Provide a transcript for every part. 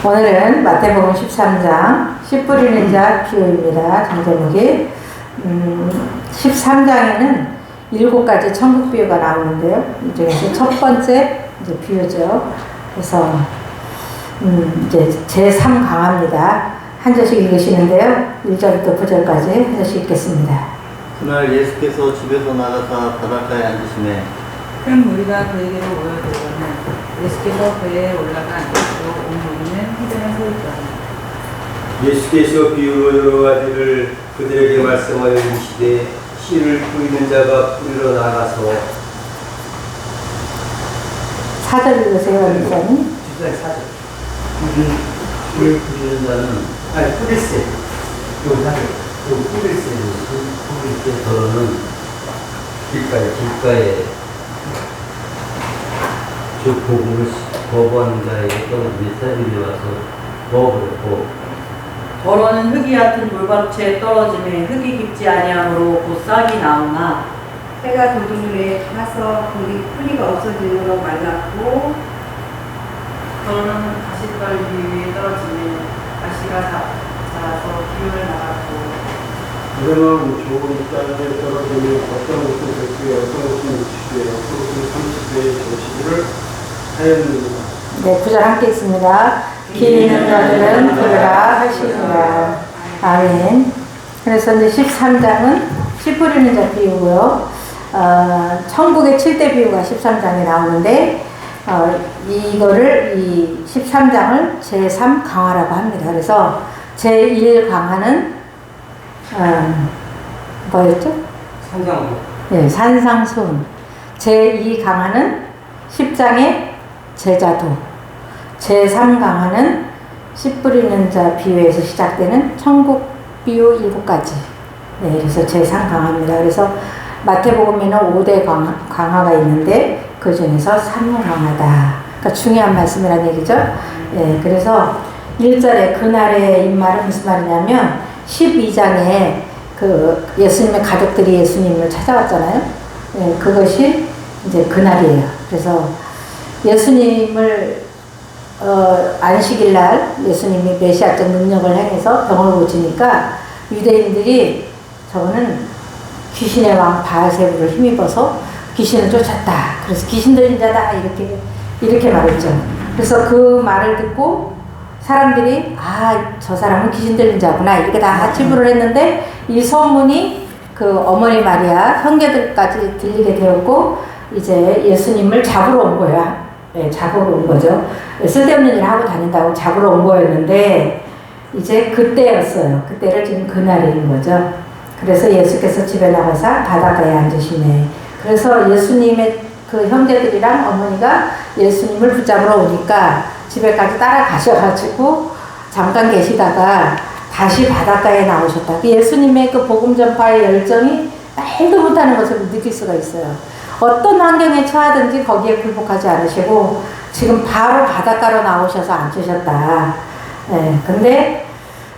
오늘은 마태복음 13장 씨 뿌리는 자 비유입니다. 장제목이 13장에는 7가지 천국 비유가 나오는데요. 이 중에서 첫 번째 이제 비유죠. 그래서 이제 제3강합니다. 한 절씩 읽으시는데요. 1절부터 9절까지 한 절씩 읽겠습니다. 그날 예수께서 집에서 나가사 바닷가에 앉으시매 큰 무리가 그에게로 모여들어가면 예수께서 배에 올라가 앉으시고 온 무리는 해변에 서 있더라. 예수께서 비유로 여러 가지를 그들에게 말씀하여 이르시되 씨를 뿌리는 자가 뿌리러 나가서 4절 읽으세요, 목사님. 4절 씨를 뿌리는 자는 뿌릴세 뿌릴세 뿌릴 때 더러는 길가에 저 복음을 거부하는 자에게 떨어지며 사람들이 와서 먹으려고 더러는 흙이 얕은 돌밭에 떨어짐에 흙이 깊지 아니하므로 곧 싹이 나오나 해가 돋은 후에 타서 뿌리가 없어지므로 말랐고 더러는 가시떨 위에 떨어짐에 가시가 자라서 기운을 나갔고 그러면 좋은 땅에 떨어지면 어떤 것은 100배, 어떤 것은 60배, 어떤 것은 30배의 결실을 하였느니라. 네, 9절 함께 있습니다. 길 있는 자들은 들으라 하시니라. 아멘. 그래서 이제 13장은 씨 뿌리는 자 비유고요. 천국의 7대 비유가 13장에 나오는데, 이거를, 이 13장을 제3강화라고 합니다. 그래서 제1강화는, 뭐였죠? 산상으로 네, 산상수훈. 제2강화는 10장의 제자도. 제3강화는 씨 뿌리는 자 비유에서 시작되는 천국 비유 7가지. 네, 그래서 제3강화입니다. 그래서 마태복음에는 5대 강화가 있는데 그 중에서 3강화다. 그러니까 중요한 말씀이라는 얘기죠. 네, 그래서 1절에 그날의 입말은 무슨 말이냐면 12장에 그 예수님의 가족들이 예수님을 찾아왔잖아요. 네, 그것이 이제 그날이에요. 그래서 예수님을 안식일날 예수님이 메시아적 능력을 행해서 병을 고치니까 유대인들이 저거는 귀신의 왕 바알세불을 힘입어서 귀신을 쫓았다. 그래서 귀신 들린 자다 이렇게 말했죠. 그래서 그 말을 듣고 사람들이 저 사람은 귀신 들린 자구나 이렇게 다 치부를 했는데 이 소문이 그 어머니 마리아 형제들까지 들리게 되었고 이제 예수님을 잡으러 온 거야. 네, 잡으러 온 거죠. 쓸데없는 일을 하고 다닌다고 잡으러 온 거였는데 이제 그때였어요. 그때를 지금 그날인 거죠. 그래서 예수께서 집에 나가서 바닷가에 앉으시네. 그래서 예수님의 그 형제들이랑 어머니가 예수님을 붙잡으러 오니까 집에까지 따라가셔가지고 잠깐 계시다가 다시 바닷가에 나오셨다. 예수님의 그 복음 전파의 열정이 말도 못하는 것을 느낄 수가 있어요. 어떤 환경에 처하든지 거기에 굴복하지 않으시고 지금 바로 바닷가로 나오셔서 앉으셨다. 네, 근데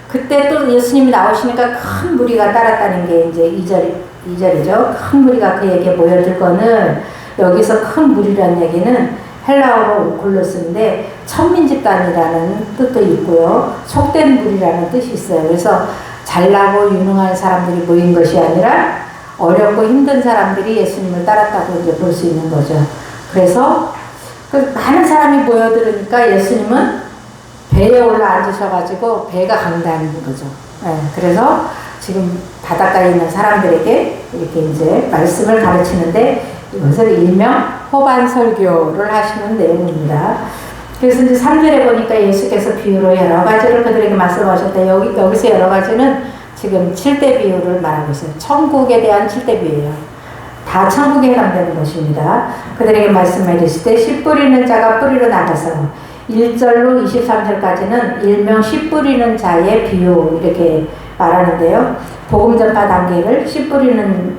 그때 또 예수님이 나오시니까 큰 무리가 따랐다는 게 이제 2절이죠. 큰 무리가 그에게 모여들거늘 여기서 큰 무리라는 얘기는 헬라어로 오콜로스인데 천민집단이라는 뜻도 있고요. 속된 무리라는 뜻이 있어요. 그래서 잘나고 유능한 사람들이 모인 것이 아니라 어렵고 힘든 사람들이 예수님을 따랐다고 이제 볼 수 있는 거죠. 그래서 그 많은 사람이 모여들으니까 예수님은 배에 올라 앉으셔가지고 배가 강다는 거죠. 네, 그래서 지금 바닷가에 있는 사람들에게 이렇게 이제 말씀을 가르치는데 이것을 일명 호반설교를 하시는 내용입니다. 그래서 이제 3절에 보니까 예수께서 비유로 여러 가지를 그들에게 말씀하셨다. 여기서 여러 가지는 지금 7대 비유를 말하고 있어요. 천국에 대한 7대 비유예요. 다 천국에 해당되는 것입니다. 그들에게 말씀해 주실 때 씨 뿌리는 자가 뿌리러 나가서 1절로 23절까지는 일명 씨 뿌리는 자의 비유 이렇게 말하는데요. 복음 전파 단계를 씨 뿌리는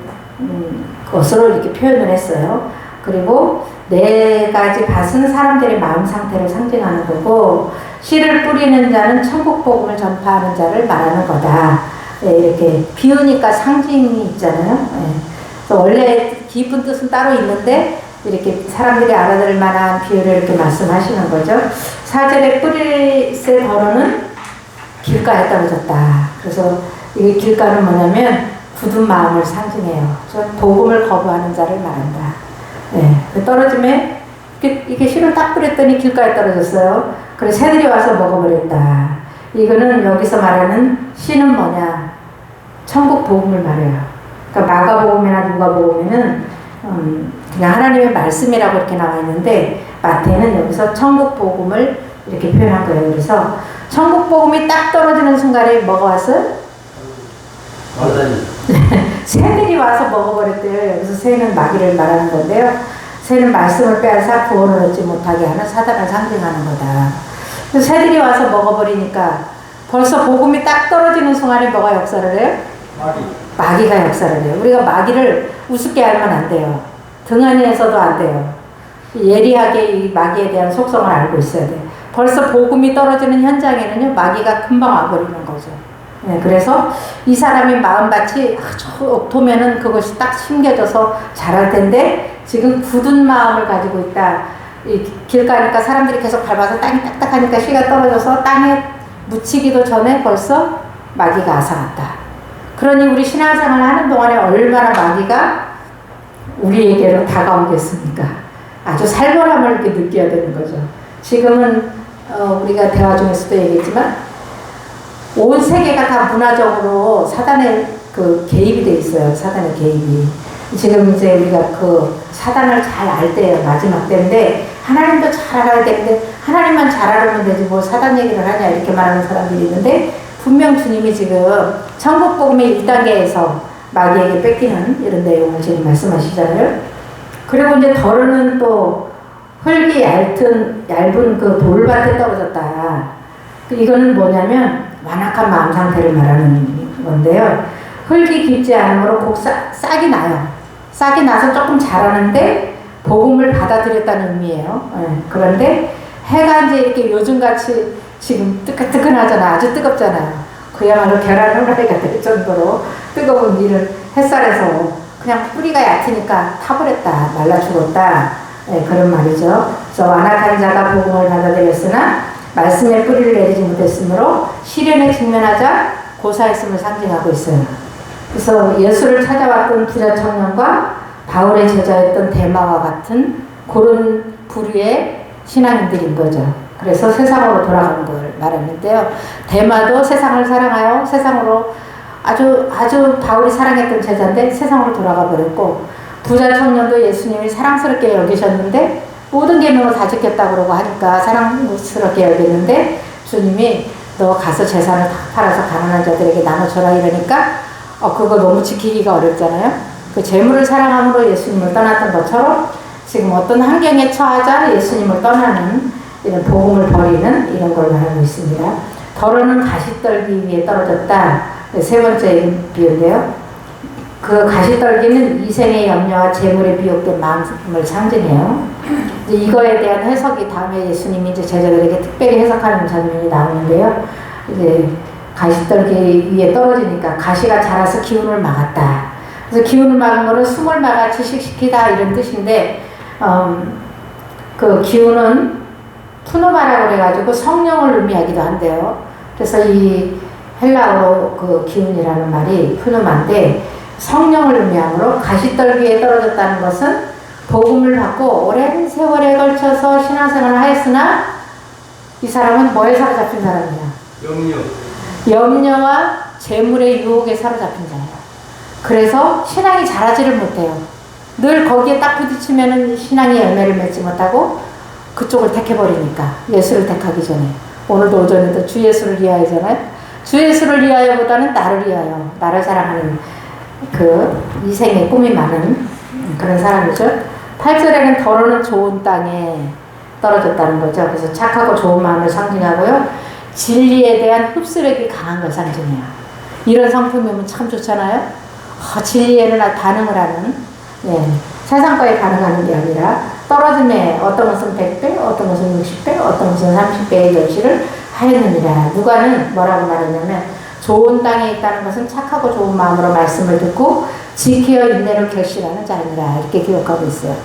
것으로 이렇게 표현을 했어요. 그리고 4가지 밭은 사람들의 마음 상태를 상징하는 거고 씨를 뿌리는 자는 천국 복음을 전파하는 자를 말하는 거다. 네, 이렇게 비유니까 상징이 있잖아요. 네. 그래서 원래 깊은 뜻은 따로 있는데 이렇게 사람들이 알아들을 만한 비유를 이렇게 말씀하시는 거죠. 4절에 뿌리새 더러는 길가에 떨어졌다. 그래서 이 길가는 뭐냐면 굳은 마음을 상징해요. 복음을 거부하는 자를 말한다. 네, 떨어짐에 이게 씨를 딱 뿌렸더니 길가에 떨어졌어요. 그래서 새들이 와서 먹어버렸다. 이거는 여기서 말하는 씨는 뭐냐? 천국 복음을 말해요. 그러니까 마가복음이나 누가복음에는 그냥 하나님의 말씀이라고 이렇게 나와 있는데 마태는 여기서 천국 복음을 이렇게 표현한 거예요. 그래서 천국 복음이 딱 떨어지는 순간에 뭐가 왔어요? 새들이 와서 먹어버렸대요. 여기서 새는 마귀를 말하는 건데요. 새는 말씀을 빼앗아 구원을 얻지 못하게 하는 사단을 상징하는 거다. 그래서 새들이 와서 먹어버리니까 벌써 복음이 딱 떨어지는 순간에 뭐가 역사를 해요? 마귀가 역사를 해요. 우리가 마귀를 우습게 알면 안 돼요. 등한히에서도 안 돼요. 예리하게 이 마귀에 대한 속성을 알고 있어야 돼요. 벌써 복음이 떨어지는 현장에는요, 마귀가 금방 와버리는 거죠. 네, 그래서 이 사람이 마음밭이 아주 옥토면은 그것이 딱 심겨져서 자랄 텐데 지금 굳은 마음을 가지고 있다. 이 길가니까 사람들이 계속 밟아서 땅이 딱딱하니까 씨가 떨어져서 땅에 묻히기도 전에 벌써 마귀가 앗아갔다. 그러니 우리 신앙생활 하는 동안에 얼마나 마귀가 우리에게로 다가오겠습니까? 아주 살벌함을 이렇게 느껴야 되는 거죠. 지금은 우리가 대화 중에서도 얘기했지만 온 세계가 다 문화적으로 사단의 그 개입이 돼 있어요. 사단의 개입이. 지금 이제 우리가 그 사단을 잘 알 때예요. 마지막 때인데 하나님도 잘 알아야 되는데 하나님만 잘 알으면 되지 뭐 사단 얘기를 하냐 이렇게 말하는 사람들이 있는데 분명 주님이 지금 천국 복음의 1단계에서 마귀에게 뺏기는 이런 내용을 지금 말씀하시잖아요. 그리고 이제 더러는 또 흙이 얇은 그 돌밭에 떨어졌다. 이거는 뭐냐면 완악한 마음 상태를 말하는 건데요. 흙이 깊지 않으므로 곧 싹이 나요. 싹이 나서 조금 자라는데 복음을 받아들였다는 의미예요. 네. 그런데 해가 이제 이렇게 요즘같이 지금 뜨끈뜨끈하잖아. 아주 뜨겁잖아요. 그야말로 계란 후라이가 될 정도로 뜨거운 일을 햇살에서 그냥 뿌리가 얕으니까 타버렸다. 말라 죽었다. 네, 그런 말이죠. 그래서 완악한 자가 복음을 받아들였으나 말씀의 뿌리를 내리지 못했으므로 시련에 직면하자 고사했음을 상징하고 있어요. 그래서 예수를 찾아왔던 부자 청년과 바울의 제자였던 데마와 같은 그런 부류의 신앙인들인 거죠. 그래서 세상으로 돌아가는 걸 말했는데요. 데마도 세상을 사랑하여 세상으로 아주 바울이 사랑했던 제자인데 세상으로 돌아가 버렸고 부자 청년도 예수님이 사랑스럽게 여기셨는데 모든 계명을 다 지켰다고 그러고 하니까 사랑스럽게 여겼는데 주님이 너 가서 재산을 다 팔아서 가난한 자들에게 나눠줘라 이러니까 그거 너무 지키기가 어렵잖아요. 그 재물을 사랑함으로 예수님을 떠났던 것처럼 지금 어떤 환경에 처하자 예수님을 떠나는 이런 복음을 버리는 이런 걸 말하고 있습니다. 더러는 가시떨기 위에 떨어졌다. 세 번째 비유인데요. 그 가시떨기는 이생의 염려와 재물에 비욕된 마음을 상징해요. 이거에 대한 해석이 다음에 예수님이 이제 제자들에게 특별히 해석하는 장면이 나오는데요. 이제 가시떨기 위에 떨어지니까 가시가 자라서 기운을 막았다. 그래서 기운을 막은 거는 숨을 막아 지식시키다 이런 뜻인데 그 기운은 푸노마라고 그래가지고 성령을 의미하기도 한대요. 그래서 이 헬라어로 그 기운이라는 말이 푸노마인데 성령을 의미하므로 가시떨기에 떨어졌다는 것은 복음을 받고 오랜 세월에 걸쳐서 신앙생활을 하였으나 이 사람은 뭐에 사로잡힌 사람이냐? 염려와 재물의 유혹에 사로잡힌 자예요. 그래서 신앙이 자라지를 못해요. 늘 거기에 딱 부딪히면은 신앙이 열매를 맺지 못하고 그쪽을 택해버리니까 예수를 택하기 전에 오늘도 오전에도 주 예수를 위하여잖아요. 주 예수를 위하여보다는 나를 위하여 나를 사랑하는 그 이생의 꿈이 많은 그런 사람이죠. 8절에는 더러는 좋은 땅에 떨어졌다는 거죠. 그래서 착하고 좋은 마음을 상징하고요. 진리에 대한 흡수력이 강한 걸 상징해요. 이런 성품이면 참 좋잖아요. 진리에는 반응을 하는 세상 거에 반응하는 게 아니라 떨어짐에 어떤 것은 100배, 어떤 것은 60배, 어떤 것은 30배의 결실을 하였느니라. 누가는 뭐라고 말했냐면 좋은 땅에 있다는 것은 착하고 좋은 마음으로 말씀을 듣고 지키어 인내로 결실하는 자니라 이렇게 기록하고 있어요.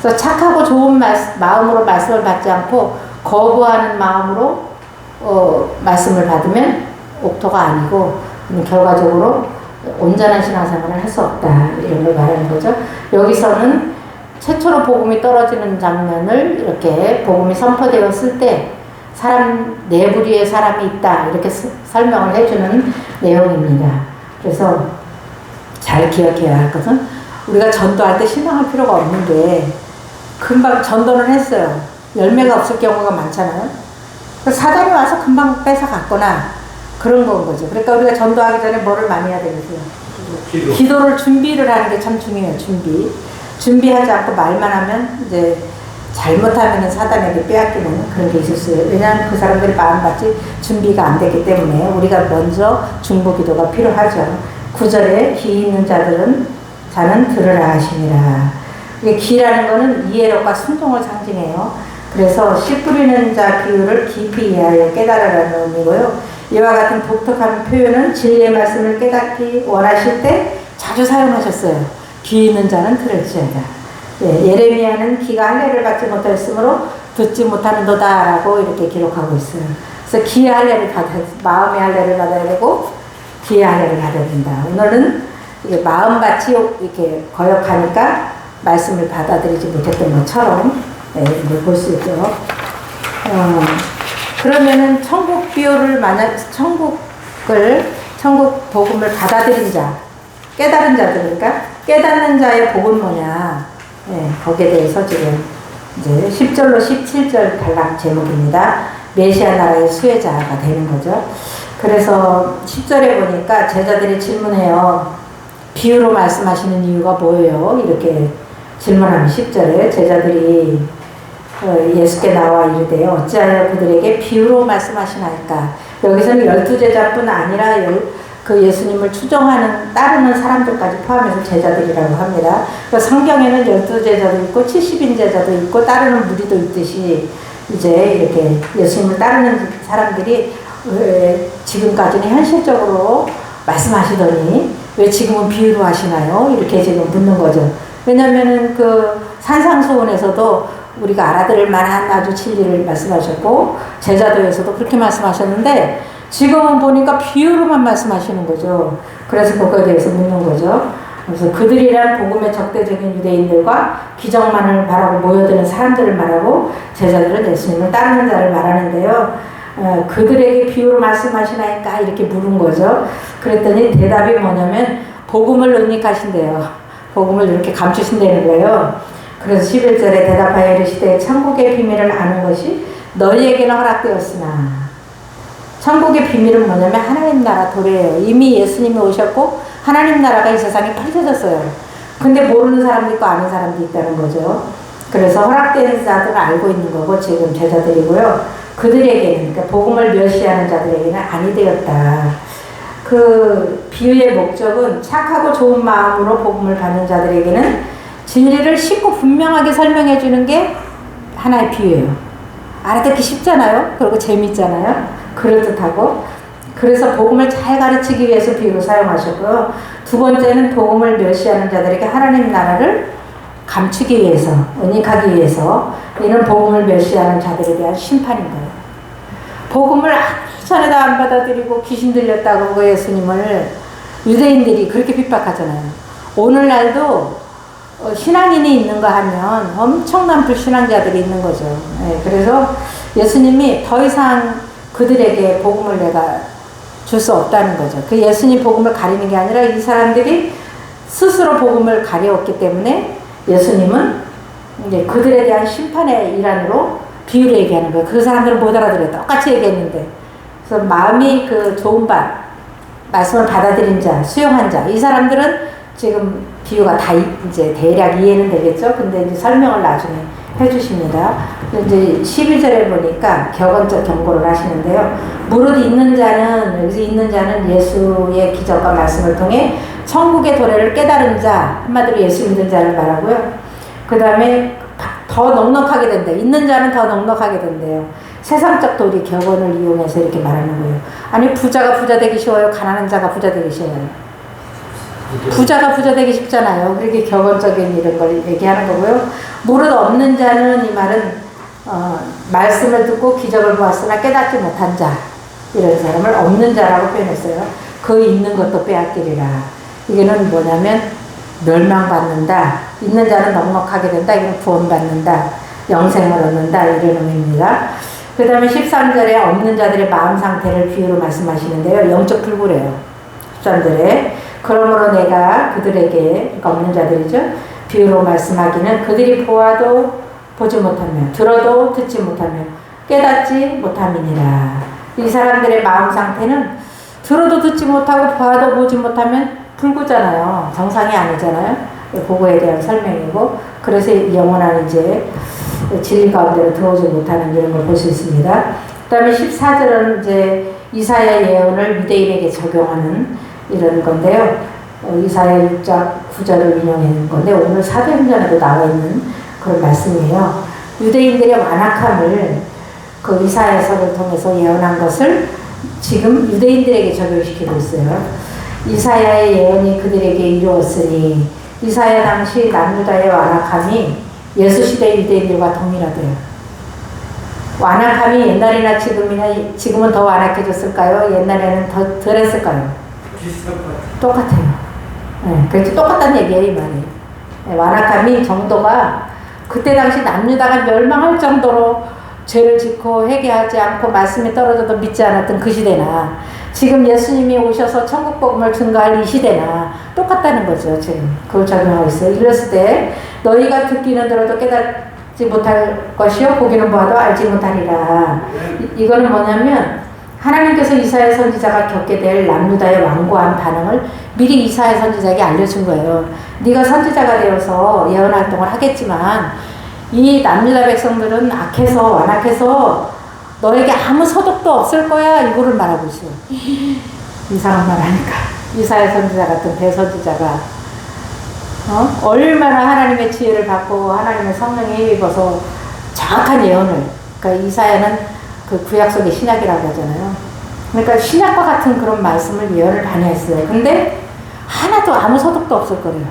그래서 착하고 좋은 마음으로 말씀을 받지 않고 거부하는 마음으로 말씀을 받으면 옥토가 아니고 결과적으로 온전한 신앙생활을 할 수 없다, 이런 걸 말하는 거죠. 여기서는 최초로 복음이 떨어지는 장면을 이렇게 복음이 선포되었을 때 사람 내부리에 사람이 있다, 이렇게 설명을 해주는 내용입니다. 그래서 잘 기억해야 할 것은 우리가 전도할 때 신앙할 필요가 없는데 금방 전도를 했어요. 열매가 없을 경우가 많잖아요. 사단이 와서 금방 뺏어갔거나 그런 건 거죠. 그러니까 우리가 전도하기 전에 뭐를 많이 해야 되겠어요? 기도를 준비를 하는 게 참 중요해요. 준비하지 않고 말만 하면 이제 잘못하면 사단에게 빼앗기는 그런 게 있을 수 있어요. 왜냐하면 그 사람들이 마음같이 준비가 안 됐기 때문에 우리가 먼저 중보기도가 필요하죠. 9절에 기 있는 자는 들으라 하시니라. 이게 기라는 거는 이해력과 순종을 상징해요. 그래서 씨 뿌리는 자 비유를 깊이 이해하여 깨달으라는 의미고요. 이와 같은 독특한 표현은 진리의 말씀을 깨닫기 원하실 때 자주 사용하셨어요. 귀 있는 자는 들을지어다. 예, 예레미야는 귀가 할례를 받지 못하였으므로 듣지 못하는도다 라고 이렇게 기록하고 있어요. 그래서 귀의 할례를 마음의 할례를 받아야 되고 귀의 할례를 받아야 된다. 오늘은 이게 마음같이 이렇게 거역하니까 말씀을 받아들이지 못했던 것처럼 이걸 볼 수 있죠. 그러면은 천국 비유를 만약 천국 복음을 받아들인 자, 깨달은 자들이니까 깨닫는 자의 복은 뭐냐? 거기에 대해서 지금 이제 10절로 17절 단락 제목입니다. 메시아 나라의 수혜자가 되는 거죠. 그래서 10절에 보니까 제자들이 질문해요. 비유로 말씀하시는 이유가 뭐예요? 이렇게 질문하면 10절에 제자들이 예수께 나와 이르되 어찌하여 그들에게 비유로 말씀하시나이까. 여기서는 12제자뿐 아니라 그 예수님을 추종하는 따르는 사람들까지 포함해서 제자들이라고 합니다. 성경에는 12제자도 있고 70인 제자도 있고 따르는 무리도 있듯이 이제 이렇게 예수님을 따르는 사람들이 왜 지금까지는 현실적으로 말씀하시더니 왜 지금은 비유로 하시나요? 이렇게 지금 묻는 거죠. 왜냐면은 그 산상수훈에서도 우리가 알아들을 만한 아주 진리를 말씀하셨고 제자도에서도 그렇게 말씀하셨는데 지금은 보니까 비유로만 말씀하시는 거죠. 그래서 그거에 대해서 묻는 거죠. 그래서 그들이란 복음의 적대적인 유대인들과 기적만을 바라고 모여드는 사람들을 말하고 제자들은 예수님을 따르는 자를 말하는데요. 그들에게 비유로 말씀하시나이까 이렇게 물은 거죠. 그랬더니 대답이 뭐냐면 복음을 은닉하신대요. 복음을 이렇게 감추신다는 거예요. 그래서 11절에 대답하여 이르시되 천국의 비밀을 아는 것이 너희에게는 허락되었으나. 천국의 비밀은 뭐냐면 하나님 나라 도래예요. 이미 예수님이 오셨고 하나님 나라가 이 세상에 펼쳐졌어요. 근데 모르는 사람도 있고 아는 사람도 있다는 거죠. 그래서 허락된 자들은 알고 있는 거고 지금 제자들이고요. 그들에게는, 그러니까 복음을 멸시하는 자들에게는 아니 되었다. 그 비유의 목적은 착하고 좋은 마음으로 복음을 받는 자들에게는 진리를 쉽고 분명하게 설명해 주는 게 하나의 비유예요. 알아듣기 쉽잖아요. 그리고 재밌잖아요. 그럴듯하고. 그래서 복음을 잘 가르치기 위해서 비유를 사용하셨고요. 두 번째는 복음을 멸시하는 자들에게 하나님 나라를 감추기 위해서, 은닉하기 위해서 이는 복음을 멸시하는 자들에 대한 심판인 거예요. 복음을 전에도 안 받아들이고 귀신 들렸다고 그 예수님을 유대인들이 그렇게 핍박하잖아요. 오늘날도 신앙인이 있는가 하면 엄청난 불신앙자들이 있는 거죠. 그래서 예수님이 더 이상 그들에게 복음을 내가 줄 수 없다는 거죠. 그 예수님 복음을 가리는 게 아니라 이 사람들이 스스로 복음을 가려웠기 때문에 예수님은 이제 그들에 대한 심판의 일환으로 비유를 얘기하는 거예요. 그 사람들은 못 알아들어요. 똑같이 얘기했는데. 그래서 마음이 그 좋은 말씀을 받아들인 자, 수용한 자, 이 사람들은 지금 비유가 다 이제 대략 이해는 되겠죠. 근데 이제 설명을 나중에 해주십니다. 이제 12절에 보니까 격언적 경고를 하시는데요. 무릇 있는 자는, 여기서 있는 자는 예수의 기적과 말씀을 통해 천국의 도래를 깨달은 자, 한마디로 예수 믿는 자를 말하고요. 그 다음에 더 넉넉하게 된다. 있는 자는 더 넉넉하게 된대요. 세상적 도리 격언을 이용해서 이렇게 말하는 거예요. 아니 부자가 부자 되기 쉬워요? 가난한 자가 부자 되기 쉬워요? 부자가 부자 되기 쉽잖아요. 그렇게 격언적인 이런 걸 얘기하는 거고요. 무릇 없는 자는 이 말은 말씀을 듣고 기적을 보았으나 깨닫지 못한 자, 이런 사람을 없는 자라고 표현했어요. 그 있는 것도 빼앗기리라. 이게는 뭐냐면 멸망받는다. 있는 자는 넉넉하게 된다. 이건 구원받는다. 영생을 얻는다. 이런 의미입니다. 그 다음에 13절에 없는 자들의 마음 상태를 비유로 말씀하시는데요. 영적 불구래요. 13절에 그러므로 내가 그들에게, 그러니까 없는 자들이죠. 비유로 말씀하기는 그들이 보아도 보지 못하며 들어도 듣지 못하며 깨닫지 못함이니라. 이 사람들의 마음 상태는 들어도 듣지 못하고 봐도 보지 못하면 불구잖아요. 정상이 아니잖아요. 그거에 대한 설명이고, 그래서 영원한 이제 진리 가운데로 들어오지 못하는 이런 걸 볼 수 있습니다. 그 다음에 14절은 이제 이사야 예언을 유대인에게 적용하는 이런 건데요. 이사야 6장 9절을 인용하는 건데, 오늘 사도행전에도 나와 있는 그런 말씀이에요. 유대인들의 완악함을 그 이사야서를 통해서 예언한 것을 지금 유대인들에게 적용시키고 있어요. 이사야의 예언이 그들에게 이루었으니, 이사야 당시 남유다의 완악함이 예수 시대 유대인들과 동일하대요. 완악함이 옛날이나 지금은 더 완악해졌을까요? 옛날에는 더 덜했을까요? 똑같아요. 네, 그래서 똑같다는 얘기예요, 이 말이. 네, 완악함이 정도가 그때 당시 남유다가 멸망할 정도로 죄를 짓고 회개하지 않고 말씀이 떨어져도 믿지 않았던 그 시대나, 지금 예수님이 오셔서 천국 복음을 증거할 이 시대나 똑같다는 거죠. 지금 그걸 적용하고 있어요. 이랬을 때 너희가 듣기는 들어도 깨닫지 못할 것이요 보기는 보아도 알지 못하리라. 이거는 뭐냐면 하나님께서 이사야 선지자가 겪게 될 남유다의 완고한 반응을 미리 이사야 선지자에게 알려준 거예요. 네가 선지자가 되어서 예언 활동을 하겠지만 이 남유다 백성들은 악해서 완악해서 너에게 아무 소득도 없을 거야. 이거를 말하고 있어요. 이상한 말 하니까. 이사야 선지자 같은 대선지자가 얼마나 하나님의 지혜를 받고 하나님의 성령에 힘입어서 정확한 예언을, 그러니까 이사야는 그 구약 속의 신약이라고 하잖아요. 그러니까 신약과 같은 그런 말씀을 예언을 많이 했어요. 근데 하나도 아무 소득도 없을 거예요.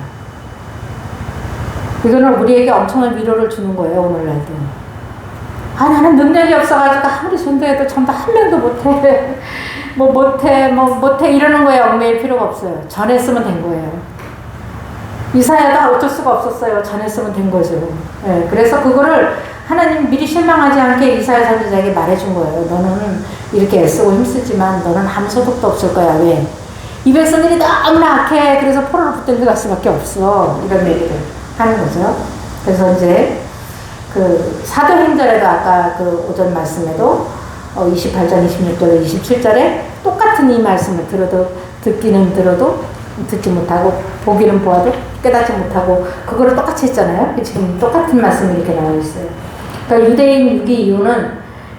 이거는 우리에게 엄청난 위로를 주는 거예요, 오늘날도. 나는 능력이 없어가지고 아무리 전도해도 전도 한 명도 못해. 못해 이러는 거에 얽매일 필요가 없어요. 전했으면 된 거예요. 이사야도 어쩔 수가 없었어요. 전했으면 된 거죠. 네, 그래서 그거를 하나님 미리 실망하지 않게 이사야 선지자에게 말해준 거예요. 너는 이렇게 애쓰고 힘쓰지만 너는 아무 소득도 없을 거야. 왜? 이 백성들이 너무나 악해. 그래서 포로로 붙들려 갈 수밖에 없어. 이런 얘기를 하는 거죠. 그래서 이제 그 사도행전에도 아까 그 오전 말씀에도 28장 26절에 27절에 똑같은 이 말씀을 듣기는 들어도 듣지 못하고 보기는 보아도 깨닫지 못하고 그거를 똑같이 했잖아요. 지금 똑같은 말씀이 이렇게 나와 있어요. 그러니까 유대인 유기 이유는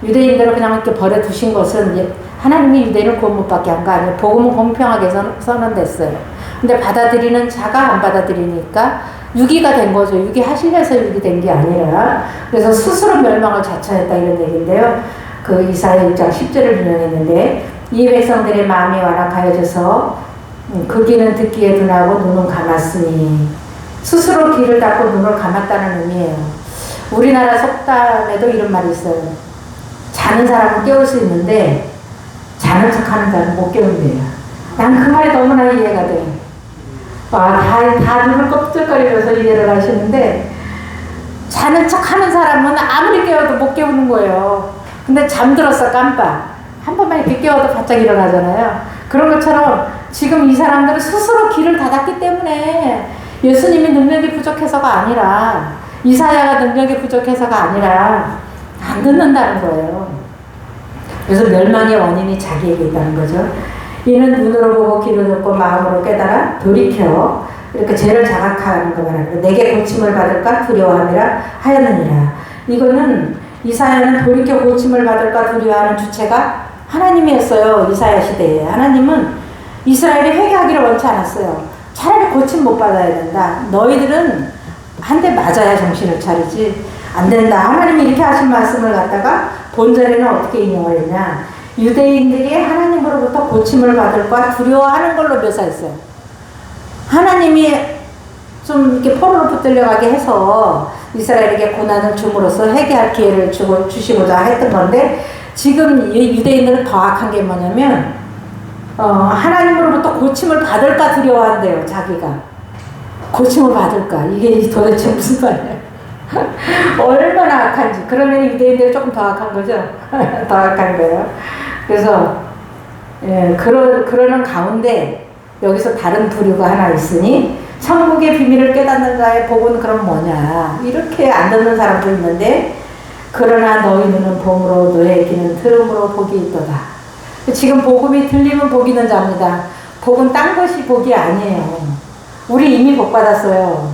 유대인들을 그냥 이렇게 버려두신 것은 하나님이 유대인을 구원 못 받게 한 거 아니에요. 복음은 공평하게 선언됐어요. 근데 받아들이는 자가 안 받아들이니까 유기가 된 거죠. 유기하시려서 유기된 게 아니라, 그래서 스스로 멸망을 자처했다 이런 얘기인데요. 그 이사야 6장 10절을 인용했는데, 이 백성들의 마음이 완악하여져서 그 귀는 듣기에 둔하고 눈은 감았으니, 스스로 귀를 닫고 눈을 감았다는 의미예요. 우리나라 속담에도 이런 말이 있어요. 자는 사람은 깨울 수 있는데 자는 척하는 자는 못 깨운대요. 난 그 말이 너무나 이해가 돼. 다 눈을 껍질거리면서 이해를 하시는데, 자는 척 하는 사람은 아무리 깨워도 못 깨우는 거예요. 근데 잠들었어, 깜빡. 한 번만 이렇게 깨워도 바짝 일어나잖아요. 그런 것처럼 지금 이 사람들은 스스로 귀를 닫았기 때문에 예수님이 능력이 부족해서가 아니라, 이사야가 능력이 부족해서가 아니라 안 듣는다는 거예요. 그래서 멸망의 원인이 자기에게 있다는 거죠. 이는 눈으로 보고 귀로 듣고 마음으로 깨달아 돌이켜 이렇게 죄를 자각하는 거 말합니다. 내게 고침을 받을까 두려워함이라 하였느니라. 이거는 이사야는 돌이켜 고침을 받을까 두려워하는 주체가 하나님이었어요. 이사야 시대에 하나님은 이스라엘이 회개하기를 원치 않았어요. 차라리 고침 못 받아야 된다. 너희들은 한 대 맞아야 정신을 차리지 안 된다. 하나님이 이렇게 하신 말씀을 갖다가 본절에는 어떻게 인용을 했냐. 유대인들이 하나님으로부터 고침을 받을까 두려워하는 걸로 묘사했어요. 하나님이 좀 이렇게 포로로 붙들려가게 해서 이스라엘에게 고난을 줌으로써 회개할 기회를 주시고자 했던 건데, 지금 유대인들은 더 악한 게 뭐냐면, 하나님으로부터 고침을 받을까 두려워한대요, 자기가. 고침을 받을까. 이게 도대체 무슨 말이야. 얼마나 악한지. 그러면 유대인들이 조금 더 악한 거죠. 더 악한 거예요. 그래서, 그러는 가운데, 여기서 다른 부류가 하나 있으니, 천국의 비밀을 깨닫는 자의 복은 그럼 뭐냐. 이렇게 안 듣는 사람도 있는데, 그러나 너희 눈은 봄으로 너의 귀는 들음으로 복이 있도다. 지금 복음이 들리면 복 있는 자입니다. 복은 딴 것이 복이 아니에요. 우리 이미 복 받았어요.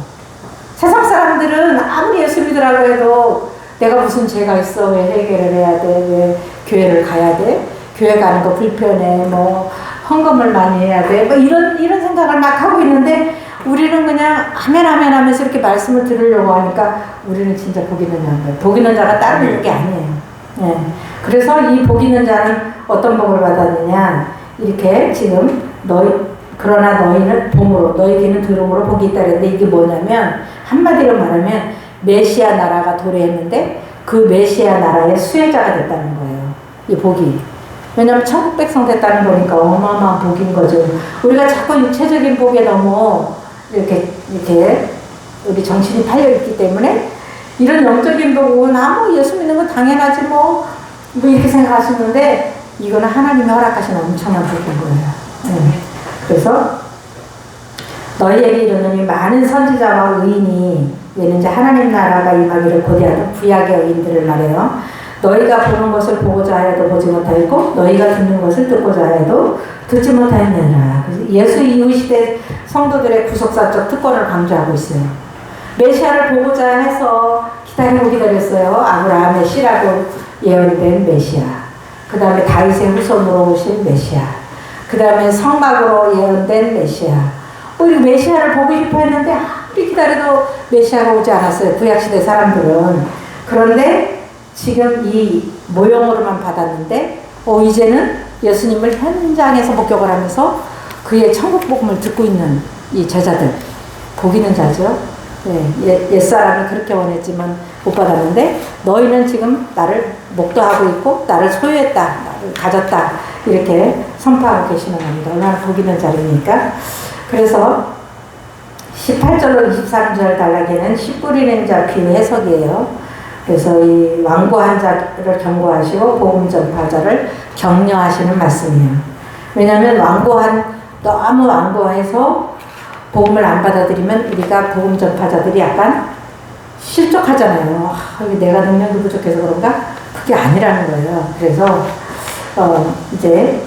세상 사람들은 아무리 예수 믿으라고 해도 내가 무슨 죄가 있어, 왜 회개를 해야 돼, 왜 교회를 가야 돼, 교회 가는 거 불편해, 뭐 헌금을 많이 해야 돼, 뭐 이런 생각을 막 하고 있는데, 우리는 그냥 아멘 아멘 하면서 이렇게 말씀을 들으려고 하니까 우리는 진짜 복 있는 자인 거예요. 복 있는 자가 따로 있는 게 아니에요. 네. 그래서 이 복 있는 자는 어떤 복을 받았느냐, 이렇게 지금 그러나 너희는 봄으로 너희에게는 들음으로 복이 있다 그랬는데, 이게 뭐냐면 한마디로 말하면 메시아 나라가 도래했는데 그 메시아 나라의 수혜자가 됐다는 거예요, 이 복이. 왜냐면 천국 백성 됐다는 거니까 어마어마한 복인 거죠. 우리가 자꾸 육체적인 복에 너무 이렇게 우리 정신이 팔려 있기 때문에 이런 영적인 복은 뭐 예수 믿는 거 당연하지 뭐 이렇게 생각하시는데, 이거는 하나님이 허락하신 엄청난 복인 거예요. 그래서 너희에게 이르노니 많은 선지자와 의인이, 얘는 이제 하나님 나라가 임하기를 고대하던 구약의 의인들을 말해요. 너희가 보는 것을 보고자 하여도 보지 못하였고 너희가 듣는 것을 듣고자 하여도 듣지 못하였느니라. 예수 이후 시대 성도들의 구속사적 특권을 강조하고 있어요. 메시아를 보고자 해서 기다렸어요. 아브라함의 씨라고 예언된 메시아. 그 다음에 다윗의 후손으로 오신 메시아. 그 다음에 성막으로 예언된 메시아. 우리 메시아를 보고 싶어 했는데 아무리 기다려도 메시아가 오지 않았어요, 구약시대 사람들은. 그런데 지금 이 모형으로만 받았는데, 이제는 예수님을 현장에서 목격을 하면서 그의 천국 복음을 듣고 있는 이 제자들, 복 있는 자죠. 옛사람이 그렇게 원했지만 못 받았는데, 너희는 지금 나를 목도하고 있고 나를 소유했다, 나를 가졌다, 이렇게 선포하고 계시는 겁니다. 얼마나 복 있는 자입니까? 그래서 18절로 23절 단락에는 씨 뿌리는 자 비유 해석이에요. 그래서 이 완고한 자를 경고하시고 복음 전파자를 격려하시는 말씀이에요. 왜냐하면 너무 완고해서 복음을 안 받아들이면 우리가 복음 전파자들이 약간 실족하잖아요. 내가 능력이 부족해서 그런가? 그게 아니라는 거예요. 그래서 이제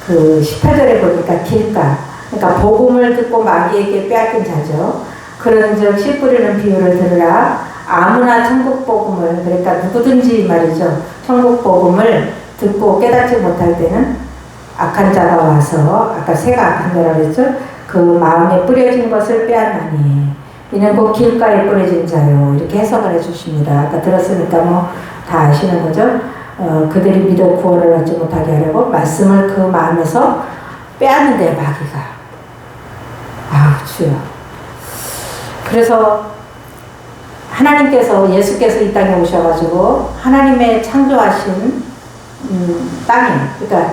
그 18절에 보니까 길가, 그러니까 복음을 듣고 마귀에게 빼앗긴 자죠. 그런즉 씨 뿌리는 비유를 들으라. 아무나 천국 복음을, 그러니까 누구든지 말이죠, 천국 복음을 듣고 깨닫지 못할 때는 악한 자가 와서, 아까 새가 악한 자라고 그랬죠, 그 마음에 뿌려진 것을 빼앗나니 이는 곧 길가에 뿌려진 자요, 이렇게 해석을 해주십니다. 아까 들었으니까 뭐 다 아시는 거죠. 그들이 믿어 구원을 얻지 못하게 하려고 말씀을 그 마음에서 빼앗는데 마귀가. 주여. 그래서 하나님께서, 예수께서 이 땅에 오셔가지고 하나님의 창조하신 땅에, 그러니까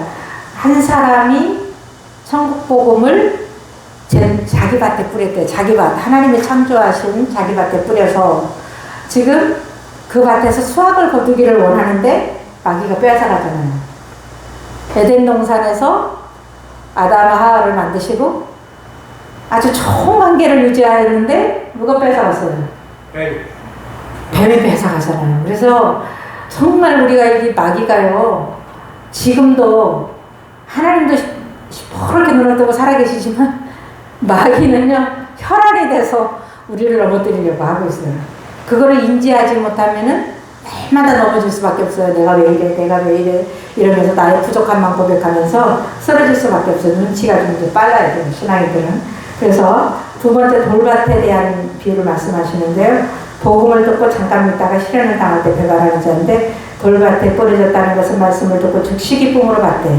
한 사람이 천국 복음을 자기 밭에 뿌렸대요. 자기 밭, 하나님이 창조하신 자기 밭에 뿌려서 지금 그 밭에서 수확을 거두기를 원하는데 마귀가 빼앗아가잖아요. 에덴 동산에서 아담과 하와를 만드시고 아주 좋은 관계를 유지하였는데 누가 뺏어갔어요? 뱀이 뺏어가잖아요. 그래서 정말 우리가 이 마귀가요, 지금도 하나님도 시퍼렇게 눈을 뜨고 살아계시지만 마귀는요 혈안이 돼서 우리를 넘어뜨리려고 하고 있어요. 그거를 인지하지 못하면은 날마다 넘어질 수밖에 없어요. 내가 왜 이래 이러면서 나의 부족함만 고백하면서 쓰러질 수밖에 없어요. 눈치가 좀 이제 빨라야 돼요, 신앙인들은. 그래서 두 번째 돌밭에 대한 비유를 말씀하시는데요. 복음을 듣고 잠깐 있다가 시련을 당할 때 배반하는 자인데, 돌밭에 뿌려졌다는 것은 말씀을 듣고 즉시 기쁨으로 받대.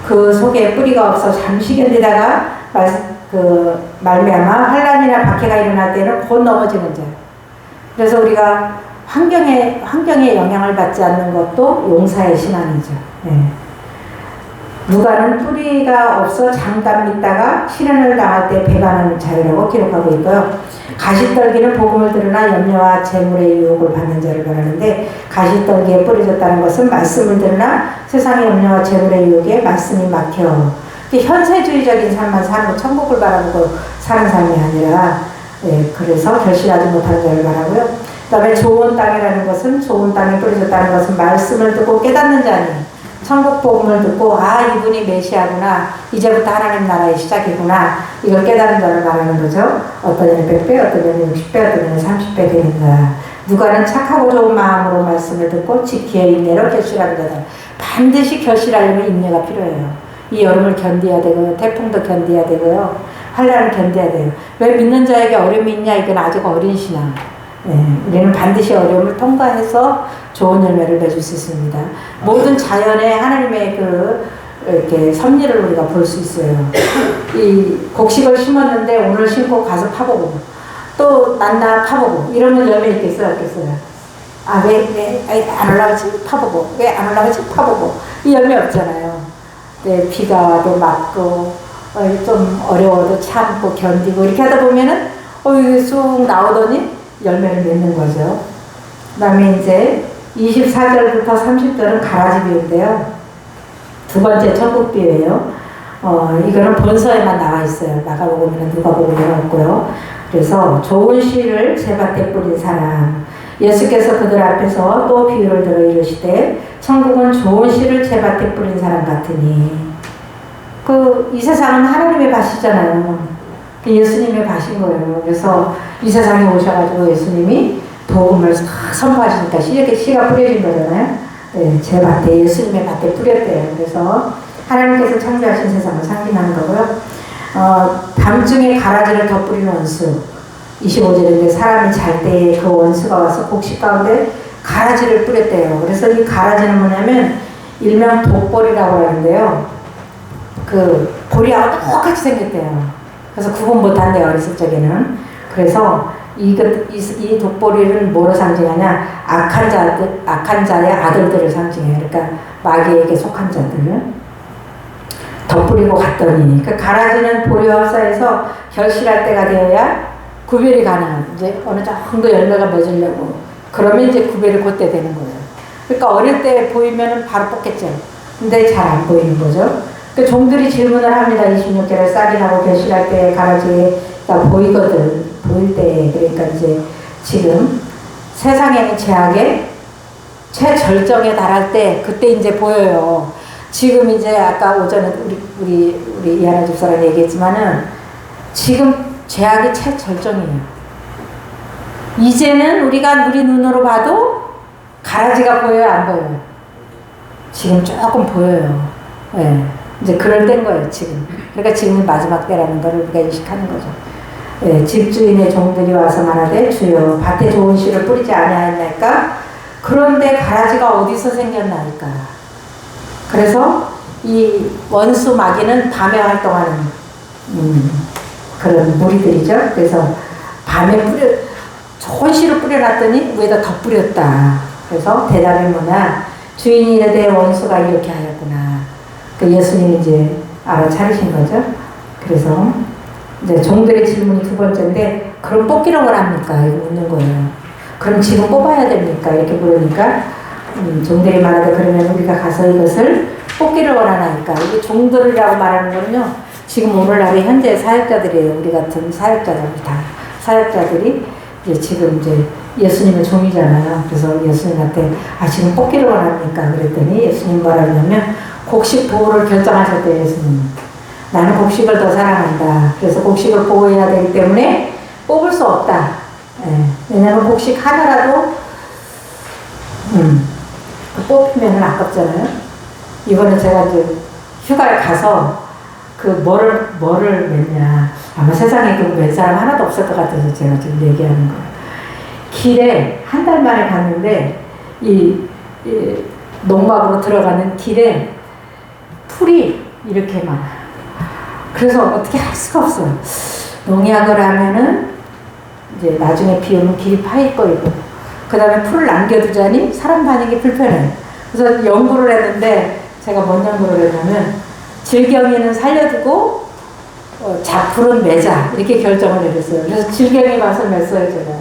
그 속에 뿌리가 없어 잠시 견디다가 말미암아 환란이나 박해가 일어날 때는 곧 넘어지는 자. 그래서 우리가 환경에 영향을 받지 않는 것도 용사의 신앙이죠. 네. 누가는 뿌리가 없어 잠깐 믿다가 시련을 당할 때 배반하는 자유라고 기록하고 있고요. 가시떨기는 복음을 들으나 염려와 재물의 유혹을 받는 자를 말하는데, 가시떨기에 뿌려졌다는 것은 말씀을 들으나 세상의 염려와 재물의 유혹에 말씀이 막혀 현세주의적인 삶만 사는 거, 천국을 바라보고 사는 삶이 아니라, 그래서 결실하지 못하는 자를 말하고요. 그 다음에 좋은 땅이라는 것은, 좋은 땅에 뿌려졌다는 것은 말씀을 듣고 깨닫는 자니, 천국 복음을 듣고 이분이 메시아구나, 이제부터 하나님 나라의 시작이구나, 이걸 깨달은 자를 말하는 거죠. 어떤 이는 100배, 어떤 이는 60배, 어떤 이는 30배 되는 거야. 누가는 착하고 좋은 마음으로 말씀을 듣고 지키의 인내로 결실하는 자다. 반드시 결실하려면 인내가 필요해요. 이 여름을 견뎌야 되고요. 태풍도 견뎌야 되고요. 환란을 견뎌야 돼요. 왜 믿는 자에게 어려움이 있냐? 이건 아직 어린 신앙. 우리는 반드시 어려움을 통과해서 좋은 열매를 맺을 수 있습니다. 모든 자연에 하나님의 이렇게 섭리를 우리가 볼 수 있어요. 이 곡식을 심었는데 오늘 심고 가서 파보고, 또 만나 파보고, 이러면 열매 있겠어요? 없겠어요? 왜 안 올라가지? 파보고. 왜 안 올라가지? 파보고. 이 열매 없잖아요. 비가 와도 맞고, 좀 어려워도 참고 견디고, 이렇게 하다 보면은, 이게 쑥 나오더니 열매를 맺는 거죠. 그 다음에 이제 24절부터 30절은 가라지비인데요. 두 번째 천국비예요. 이거는 본서에만 나와 있어요. 마가복음에는 누가복음에는 없고요. 그래서 좋은 씨를 제 밭에 뿌린 사람. 예수께서 그들 앞에서 또 비유를 들어 이르시되, 천국은 좋은 씨를 제 밭에 뿌린 사람 같으니. 이 세상은 하나님의 밭이잖아요. 예수님의 밭인 거예요. 그래서 이 세상에 오셔가지고 예수님이 복음을 선포하시니까 씨가 뿌려진 거잖아요. 제 밭에, 예수님의 밭에 뿌렸대요. 그래서 하나님께서 창조하신 세상을 상징하는 거고요. 밤중에 가라지를 더 뿌리는 원수. 25절인데 사람이 잘 때에 그 원수가 와서 곡식 가운데 가라지를 뿌렸대요. 그래서 이 가라지는 뭐냐면 일명 독보리라고 하는데요. 보리하고 똑같이 생겼대요. 그래서 구분 못한대요, 어렸을 적에는. 그래서 이 독보리를 뭐로 상징하냐? 악한 자의 아들들을 상징해요. 그러니까 마귀에게 속한 자들. 덧뿌리고 갔더니, 가라지는 보리와 흡사해서 결실할 때가 되어야 구별이 가능한, 이제 어느 정도 열매가 맺으려고. 그러면 이제 구별이 그때 되는 거예요. 그러니까 어릴 때 보이면은 바로 뽑겠죠. 근데 잘 안 보이는 거죠. 종들이 질문을 합니다. 26개를 싹이 나고 결실할 때 가라지가 보이거든. 보일 때. 그러니까 이제 지금 세상에는 제약의 최절정에 달할 때 그때 이제 보여요. 지금 이제 아까 오전에 우리 이하나 집사랑 얘기했지만은 지금 제약이 최절정이에요. 이제는 우리가 우리 눈으로 봐도 가라지가 보여요, 안 보여요? 지금 조금 보여요. 네. 이제 그럴 때인 거예요, 지금. 그러니까 지금이 마지막 때라는 걸 우리가 인식하는 거죠. 예, 집주인의 종들이 와서 말하되, 주여 밭에 좋은 씨를 뿌리지 아니하였나이까? 그런데 가라지가 어디서 생겼나이까? 그래서 이 원수 마귀는 밤에 활동하는 그런 무리들이죠. 그래서 밤에 좋은 씨를 뿌려놨더니 위에다 더 뿌렸다. 그래서 대답이 뭐냐? 주인이 이르되 원수가 이렇게 하였구나. 예수님이 이제 알아차리신 거죠. 그래서 이제 종들의 질문이 두 번째인데, 그럼 뽑기로 원합니까? 이거 묻는 거예요. 그럼 지금 뽑아야 됩니까? 이렇게 물으니까 종들이 말하되, 그러면 우리가 가서 이것을 뽑기를 원하나이까? 이게 종들이라고 말하는 거는요, 지금 오늘날의 현재 사역자들이에요. 우리 같은 사역자들 다 사역자들이 이제 지금 이제 예수님의 종이잖아요. 그래서 예수님한테 지금 뽑기를 원합니까? 그랬더니 예수님 뭐라 그러냐면, 곡식 보호를 결정하셨대요, 예수님. 나는 곡식을 더 사랑한다. 그래서 곡식을 보호해야 되기 때문에 뽑을 수 없다. 왜냐하면 곡식 하나라도 뽑히면 아깝잖아요. 이번에 제가 이제 휴가를 가서 뭐를 맺냐. 아마 세상에 몇 사람 하나도 없을 것 같아서 제가 지금 얘기하는 거예요. 길에 한 달 만에 갔는데 이 농막으로 들어가는 길에 풀이 이렇게 많아요. 그래서 어떻게 할 수가 없어요. 농약을 하면은 이제 나중에 비 오면 길이 파일 거이고, 그 다음에 풀을 남겨두자니 사람 다니기 불편해. 그래서 연구를 했는데, 제가 뭔 연구를 했냐면, 질경이는 살려두고, 잡풀은 매자. 이렇게 결정을 내렸어요. 그래서 질경이 맛을 냈어요, 제가.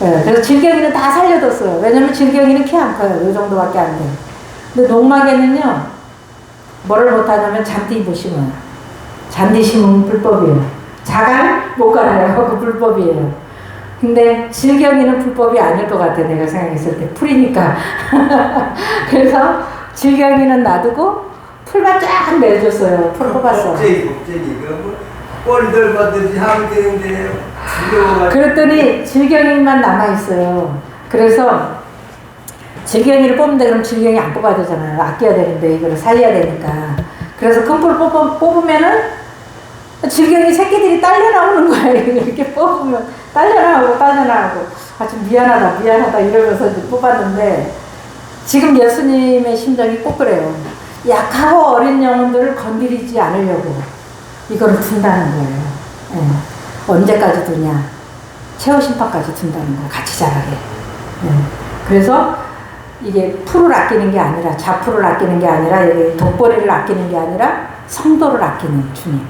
네, 그래서 질경이는 다 살려뒀어요. 왜냐면 질경이는 키 안 커요. 이 정도밖에 안 돼. 근데 농막에는요, 뭐를 못하냐면 잔디 못 심어요. 잔디 심으면 불법이에요. 자갈 못 갈아요. 그 불법이에요. 근데 질경이는 불법이 아닐 것 같아. 내가 생각했을 때. 풀이니까. 그래서 질경이는 놔두고 풀만 쫙 내줬어요. 풀 뽑았어. 겁쟁이 그 꼴들 받듯이 하면 되는데 두려워가지고. 그랬더니 질경이만 남아있어요. 그래서 질경이를 뽑는데 그럼 질경이 안 뽑아야 되잖아요. 아껴야 되는데 이거를 살려야 되니까. 그래서 큰 풀 뽑으면은 질경이 새끼들이 딸려 나오는 거예요. 이렇게 뽑으면 딸려 나오고 아주 미안하다 이러면서 이제 뽑았는데, 지금 예수님의 심정이 꼭 그래요. 약하고 어린 영혼들을 건드리지 않으려고 이거를 둔다는 거예요. 예. 언제까지 두냐? 최후 심판까지 둔다는 거예요. 같이 자라게. 예. 그래서 이게 풀을 아끼는 게 아니라, 자풀을 아끼는 게 아니라, 독보리를 아끼는 게 아니라 성도를 아끼는 주님,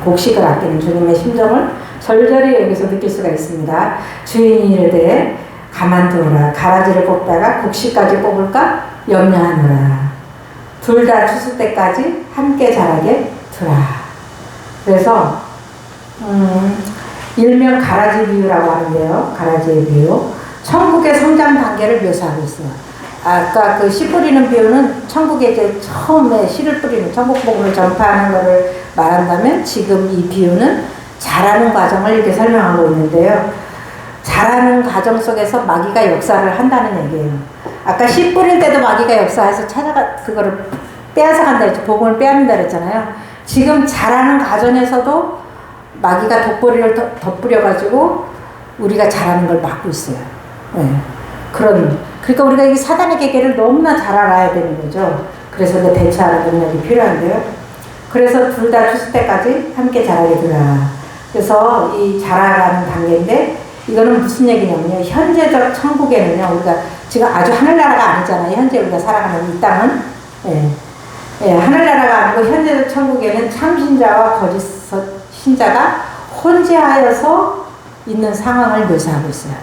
곡식을 아끼는 주님의 심정을 절절히 여기서 느낄 수가 있습니다. 주인이 이르되 가만두어라. 가라지를 뽑다가 곡식까지 뽑을까 염려하노라. 둘 다 추수 때까지 함께 자라게 두라. 그래서 일명 가라지 비유라고 하는데요. 가라지의 비유. 천국의 성장 단계를 묘사하고 있어요. 아까 그 씨 뿌리는 비유는 천국에 이제 처음에 씨를 뿌리는, 천국 복음을 전파하는 것을 말한다면, 지금 이 비유는 자라는 과정을 이렇게 설명하고 있는데요. 자라는 과정 속에서 마귀가 역사를 한다는 얘기예요. 아까 씨 뿌릴 때도 마귀가 역사해서 그거를 빼앗아 간다 했죠. 복음을 빼앗는다 그랬잖아요. 지금 자라는 과정에서도 마귀가 독보리를 덧뿌려가지고 우리가 자라는 걸 막고 있어요. 네. 그러니까 우리가 이 사단의 계계를 너무나 잘 알아야 되는 거죠. 그래서 그 대처하는 능력이 필요한데요. 그래서 둘 다 추수 때까지 함께 자라게 두라. 그래서 이 자라가는 단계인데, 이거는 무슨 얘기냐면요. 현재적 천국에는요, 우리가 지금 아주 하늘나라가 아니잖아요. 현재 우리가 살아가는 이 땅은. 예, 하늘나라가 아니고 현재적 천국에는 참신자와 거짓 신자가 혼재하여서 있는 상황을 묘사하고 있어요.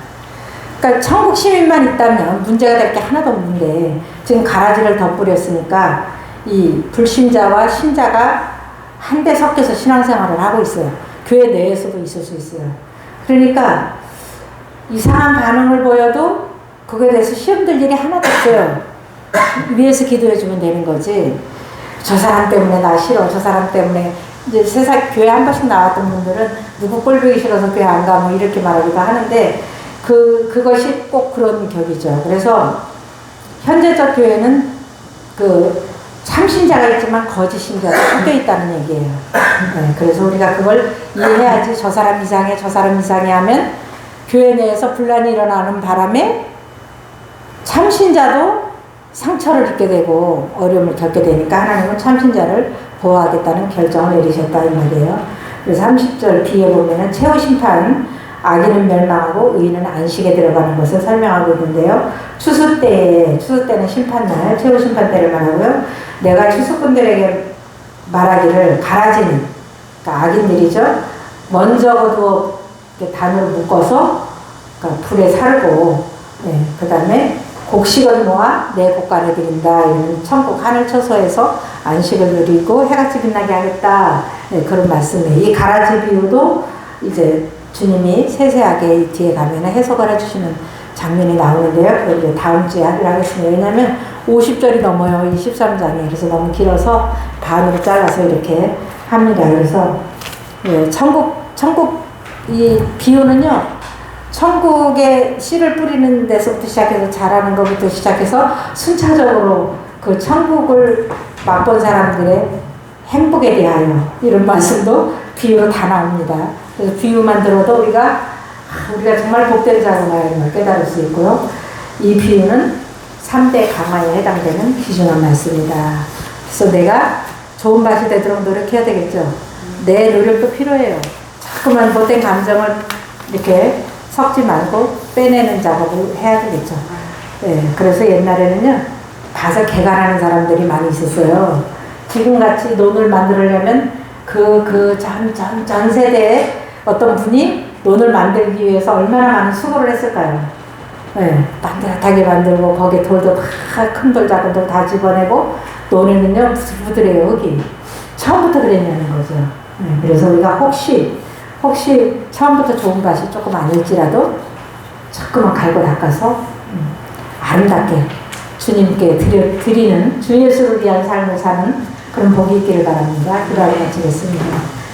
그러니까 천국 시민만 있다면 문제가 될 게 하나도 없는데, 지금 가라지를 덧뿌렸으니까 이 불신자와 신자가 한데 섞여서 신앙생활을 하고 있어요. 교회 내에서도 있을 수 있어요. 그러니까 이상한 반응을 보여도 그거에 대해서 시험될 일이 하나도 없어요. 위에서 기도해주면 되는 거지. 저 사람 때문에 나 싫어, 저 사람 때문에. 이제 세상 교회 한 번씩 나왔던 분들은 누구 꼴 보기 싫어서 교회 안 가, 뭐 이렇게 말하기도 하는데, 그것이 꼭 그런 격이죠. 그래서 현재적 교회는 참신자가 있지만 거짓 신자가 섞여 있다는 얘기예요. 네, 그래서 우리가 그걸 이해해야지. 저 사람 이상해, 저 사람 이상해 하면 교회 내에서 분란이 일어나는 바람에 참신자도 상처를 입게 되고 어려움을 겪게 되니까 하나님은 참신자를 보호하겠다는 결정을 내리셨다 이 말이에요. 그래서 30절 뒤에 보면은 최후 심판, 악인은 멸망하고 의인은 안식에 들어가는 것을 설명하고 있는데요. 추수 때는 심판날, 최후 심판 때를 말하고요. 내가 추수꾼들에게 말하기를 가라지는, 그러니까 악인들이죠. 먼저 거두어 단으로 묶어서 그러니까 불에 살고, 그 다음에 곡식을 모아 내 곳간에 드린다. 이런 천국 하늘 처소에서 안식을 누리고 해같이 빛나게 하겠다. 그런 말씀이에요. 이 가라지 비유도 이제 주님이 세세하게 뒤에 가면 해석을 해주시는 장면이 나오는데요. 그걸 이제 다음 주에 하기로 하겠습니다. 왜냐하면 50절이 넘어요. 이 13장이. 그래서 너무 길어서 반으로 잘라서 이렇게 합니다. 그래서 천국 이 비유는요. 천국에 씨를 뿌리는 데서부터 시작해서 자라는 것부터 시작해서 순차적으로 그 천국을 맛본 사람들의 행복에 대하여 이런 말씀도 비유로 다 나옵니다. 그래서 비유만 들어도 우리가 정말 복된 자구나 이런 걸 깨달을 수 있고요. 이 비유는 3대 강화에 해당되는 귀중한 말씀이다. 그래서 내가 좋은 밭이 되도록 노력해야 되겠죠. 내 노력도 필요해요. 자꾸만 못된 감정을 이렇게 섞지 말고 빼내는 작업을 해야 되겠죠. 네, 그래서 옛날에는요, 밭을 개간하는 사람들이 많이 있었어요. 지금같이 논을 만들려면 전 세대에 어떤 분이 논을 만들기 위해서 얼마나 많은 수고를 했을까요? 네, 반듯하게 만들고 거기에 돌도 다 큰 돌 작은 돌 다 집어내고 논에는요 부들부들해요. 흙이 처음부터 그랬냐는 거죠. 네, 그래서 우리가 혹시 처음부터 좋은 밭이 조금 아닐지라도 자꾸만 갈고 닦아서 아름답게 주님께 드리는 주 예수를 위한 삶을 사는 그런 복이 있기를 바랍니다. 기도하고 마치겠습니다.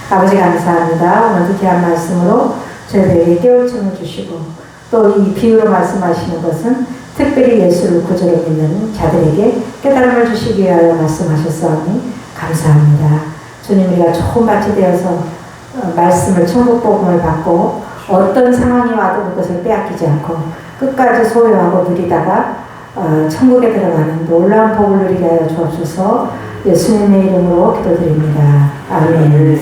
아버지 감사합니다. 오늘도 귀한 말씀으로 저희들에게 깨우침을 주시고 또 이 비유로 말씀하시는 것은 특별히 예수를 구주로 믿는 자들에게 깨달음을 주시기 위하여 말씀하셨사오니 감사합니다. 주님, 우리가 좋은 밭이 되어서 말씀을 천국 복음을 받고 어떤 상황이 와도 그것을 빼앗기지 않고 끝까지 소유하고 누리다가 천국에 들어가는 놀라운 복을 누리게 하여 주옵소서. 예수님의 이름으로 기도드립니다. 아멘.